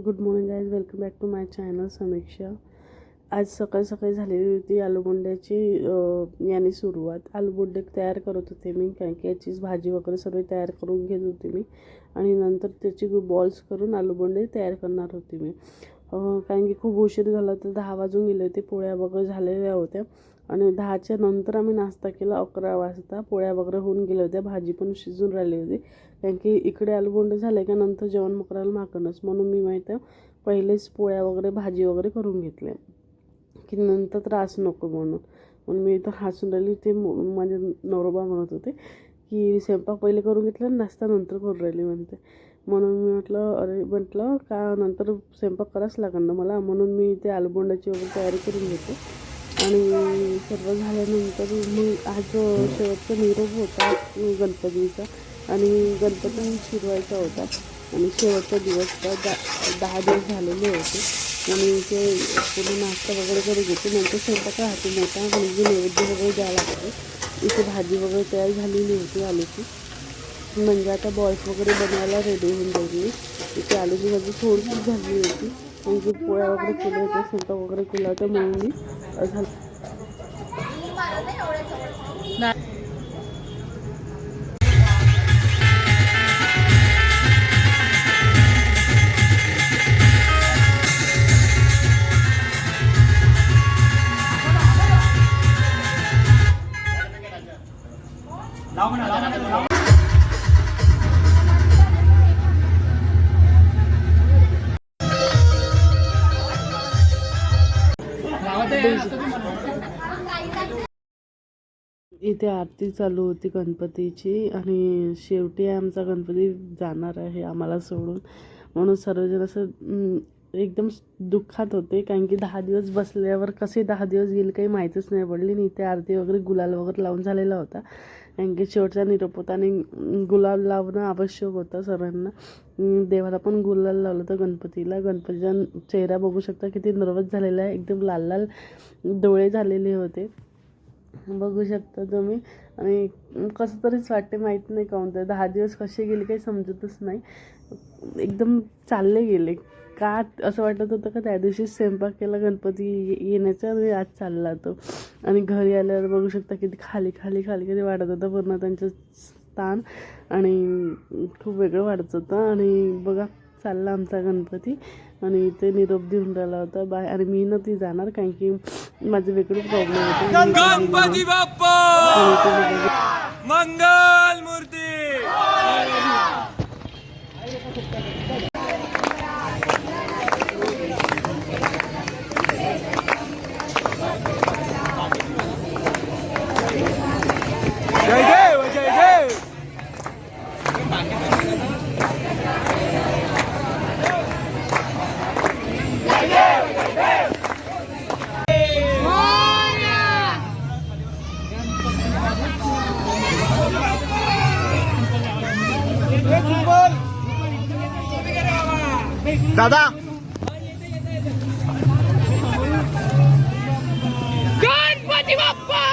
Good morning guys, welcome back to my channel Samiksha. आज सकाळी सकाळी झालेली होती आलूबोंड्याची याने सुरुवात। आलूबोंडे तयार करत होते मी, कारण की याचीच भाजी वगैरे सर्व तयार करून घेत होते मी आणि नंतर त्याची बॉल्स करून आलूबोंडे तयार करणार होते मी। कारण की खूप उशीर झाला, तर 10 वाजून गेले होते। पोळ्या वगैरे झालेल्या होत्या आणि 10च्या नंतर आम्ही नाश्ता केला। 11 वाजता पोळ्या वगैरे होऊन गेल्या होत्या, भाजी पण शिजून राहिली होती। कारण की इकडे आलूबोंडे झाले का नंतर जेवण मग करायला मागणंच, म्हणून मी माहीत आहे पहिलेच पोळ्या वगैरे भाजी वगैरे करून घेतले की नंतर त्रास नको म्हणून मी इथं हसून राहिली। ते माझे नवरोबा म्हणत होते की स्वयंपाक पहिले करून घेतला, नाश्ता नंतर करून राहिली म्हणते। म्हणून मी म्हटलं का नंतर स्वयंपाक करावंच लागेल ना मला, म्हणून मी ते आलूबोंडाची वगैरे तयारी करून घेते। आणि सर्व झाल्यानंतर मग आज शेवटचा निरोप होता गणपतीचा आणि गणपती शिरवायचा होता आणि शेवटचा दिवस 10 दिवस झालेले होते आणि ते पूर्ण नाश्ता वगैरे करून घेते। नंतर स्वयंपाक राहतो मोठा, म्हणजे नैवेद्य वगैरे द्यायला लागते। इथे भाजी वगैरे तयार झालेली होती आलूची, म्हणजे आता बॉल्स वगैरे बनवायला रेडी होऊन जाईल। इथे आलूची भाजी थोडीशी झाली होती, म्हणजे पोळ्या वगैरे केल्या होत्या, स्वयंपाक वगैरे केला होता, म्हणून मी इथे आरती चालू होती गणपतीची आणि शेवटी आमचा गणपती जाणार आहे आम्हाला सोडून, म्हणून सर्वजण असं एकदम दुःखात होते। कारण की 10 दिवस बसल्यावर कसे 10 दिवस गेले काही माहीतच नाही पडली। आणि इथे आरती वगैरे गुलाल वगैरे लावून झालेला होता, कारण की शेवटचा निरोप होता आणि गुलाल लावणं आवश्यक होतं सर्वांना। देवाला पण गुलाल लावलं होतं गणपतीचा चेहरा बघू शकता किती नर्वस झालेला आहे, एकदम लाल लाल डोळे झालेले होते बघू शकता तुम्ही। आणि कसं तरीच वाटते, माहीत नाही काऊन तर 10 दिवस कसे गेले काही समजतच नाही, एकदम चालले गेले का। असं वाटत होतं का त्या दिवशी स्वयंपाक केला गणपती येण्याचा आणि आज चालला तो। आणि घरी आल्यावर बघू शकता किती खाली खाली खाली कधी वाटत होतं पूर्ण त्यांचं स्थान, आणि खूप वेगळं वाटत होतं। आणि बघा चालला आमचा गणपती आणि इथे निरोप देऊन राहिला होता बाय। आणि मी नव्हती जाणार, कारण की माझं वेगळं प्रॉब्लेम होते। गणपती बाप्पा मंगल मूर्ती। जय देव जय देव। दादा गणपती बाप्पा